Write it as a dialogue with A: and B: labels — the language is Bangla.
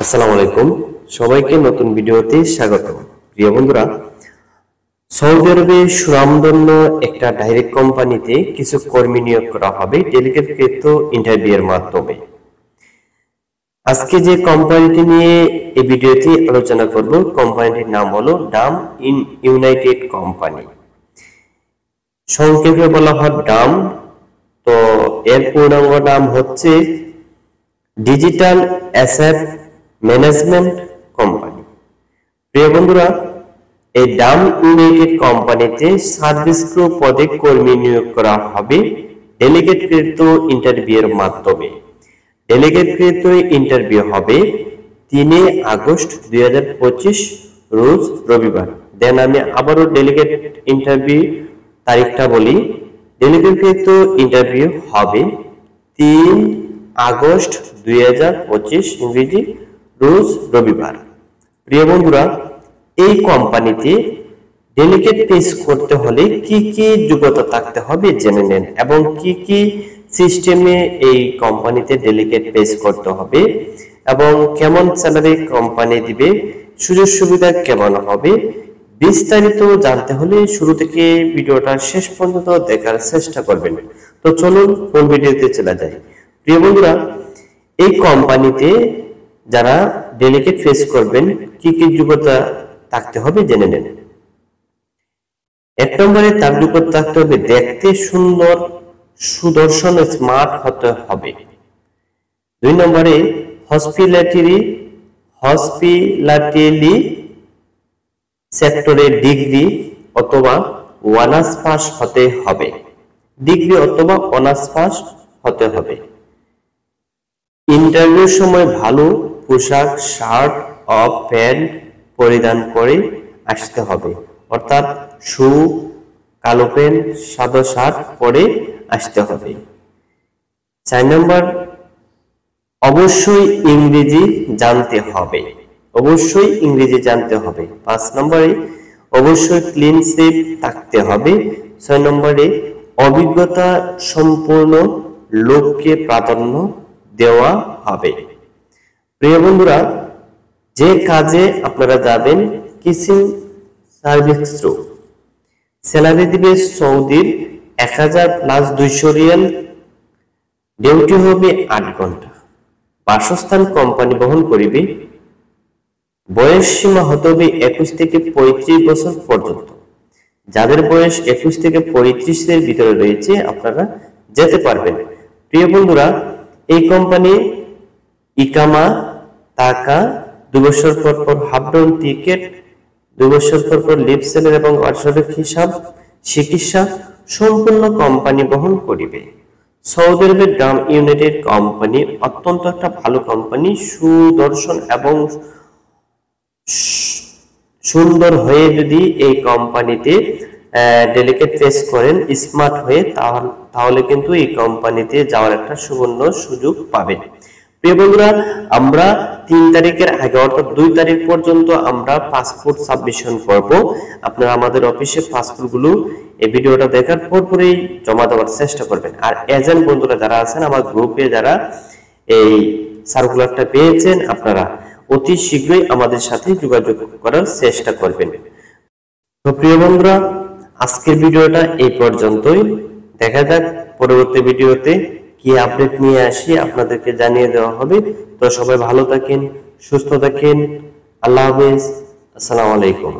A: আসসালামু আলাইকুম, সবাইকে নতুন ভিডিওতে স্বাগত। প্রিয় বন্ধুরা, সৌদি আরবে সুনামধন্য একটা ডাইরেক্ট কোম্পানিতে কিছু কর্মী নিয়োগ করা হবে ডেলিগেটকৃত ইন্টারভিউয়ের মাধ্যমে। আজকে যে কোম্পানিটি নিয়ে এই ভিডিওতে আলোচনা করব, কোম্পানিটির নাম হলো ডাম ইউনাইটেড কোম্পানি। সংক্ষেপে বলা হয় ডাম। তো এর পূর্ণাঙ্গ নাম হচ্ছে ডিজিটাল অ্যাসেট ম্যানেজমেন্ট কোম্পানি। প্রিয় বন্ধুরা, এই ডাম ইউনাইটেড কোম্পানিতে সার্ভিস ক্রু পদে কর্মী নিয়োগ করা হবে ডেলিগেটকৃত ইন্টারভিউয়ের মাধ্যমে। ডেলিগেটকৃত ইন্টারভিউ হবে 3 আগস্ট 2025 রোজ রবিবার। দেন আমি আবারও ডেলিগেট ইন্টারভিউ তারিখটা বলি। ডেলিগেটকৃত ইন্টারভিউ হবে 3 আগস্ট 2025 ইংরেজি রোজ রবিবার। প্রিয় বন্ধুরা, এই কোম্পানিতে ডেলিগেট পেশ করতে হলে কি কি যোগ্যতা থাকতে হবে জেনে নেন, এবং কি কি সিস্টেমে এই কোম্পানিতে ডেলিগেট পেশ করতে হবে, এবং কেমন স্যালারি কোম্পানি দিবে, সুযোগ সুবিধা কেমন হবে, বিস্তারিত জানতে হলে শুরু থেকে ভিডিওটা শেষ পর্যন্ত দেখার চেষ্টা করবেন। তো চলুন মূল ভিডিওতে চলে যাই। প্রিয় বন্ধুরা, এই কোম্পানিতে যারা ডেলিগেট ফেস করবেন কি কি যোগ্যতা থাকতে হবে জেনে নেন। 1 নম্বরে তার যোগ্যতা থাকতে হবে দেখতে সুন্দর, সুদর্শন, স্মার্ট হতে হবে। 2 নম্বরে হসপিটালিটি সেক্টরে ডিগ্রি অথবা অনার্স পাস হতে হবে। ডিগ্রি অথবা অনার্স পাস হতে হবে। ইন্টারভিউর সময় ভালো পোশাক, শার্ট ও প্যান্ট পরিধান করে আসতে হবে, অর্থাৎ শু, কালো প্যান্ট, সাদা শার্ট পরে আসতে হবে। 4 নম্বর, অবশ্যই ইংরেজি জানতে হবে। অবশ্যই ইংরেজি জানতে হবে। 5 নম্বরে অবশ্যই ক্লিন শেভ থাকতে হবে। 6 নম্বরে অভিজ্ঞতা সম্পূর্ণ লোককে প্রাধান্য দেওয়া হবে। প্রিয় বন্ধুরা, যে কাজে আপনারা যাবেন কিচিং সার্ভিস থ্রু, স্যালারি দিবে সৌদির 1000 প্লাস 200 রিয়াল। ডিউটি হবে 8 ঘন্টা। বাসস্থান কোম্পানি বহন করিবে। বয়স সীমা হতে হবে 21 থেকে 35 বছর পর্যন্ত। যাদের বয়স 21 থেকে 35 এর ভিতরে রয়েছে আপনারা যেতে পারবেন। প্রিয় বন্ধুরা, এই কোম্পানি ইকামা, টাকা, 2 বছর পর পর হাফ ডাউন টিকেট, 2 বছর পর পর লিভ স্যালারি এবং বার্ষিক হিসাব, চিকিৎসা সম্পূর্ণ কোম্পানি বহন করিবে। সৌদি আরবের ডাম ইউনাইটেড কোম্পানি অত্যন্ত একটা ভালো কোম্পানি। সুদর্শন এবং সুন্দর হয়ে যদি এই কোম্পানিতে ডেলিগেট ফেস করেন, স্মার্ট হয়ে, তাহলে কিন্তু এই কোম্পানিতে যাওয়ার একটা সুবর্ণ সুযোগ পাবেন। প্রিয় বন্ধুরা, আমরা 3 তারিখের আগে অর্থাৎ 2 তারিখ পর্যন্ত আমরা পাসপোর্ট সাবমিশন করব। আপনারা আমাদের অফিসে পাসপোর্টগুলো এই ভিডিওটা দেখার পরই জমা দেওয়ার চেষ্টা করবেন। আর এজেন্ট বন্ধুরা যারা আছেন আমার গ্রুপে, যারা এই সার্কুলারটা পেয়েছেন, আপনারা অতি শীঘ্রই আমাদের সাথে যোগাযোগ করার চেষ্টা করবেন। তো প্রিয় বন্ধুরা, আজকের ভিডিওটা এই পর্যন্তই। দেখা যাক পরবর্তী ভিডিওতে কি আপডেট নিয়ে আসি, আপনাদেরকে জানিয়ে দেওয়া হবে। তো সবাই ভালো থাকেন, সুস্থ থাকেন। আল্লাহ হাফেজ। আসসালামু আলাইকুম।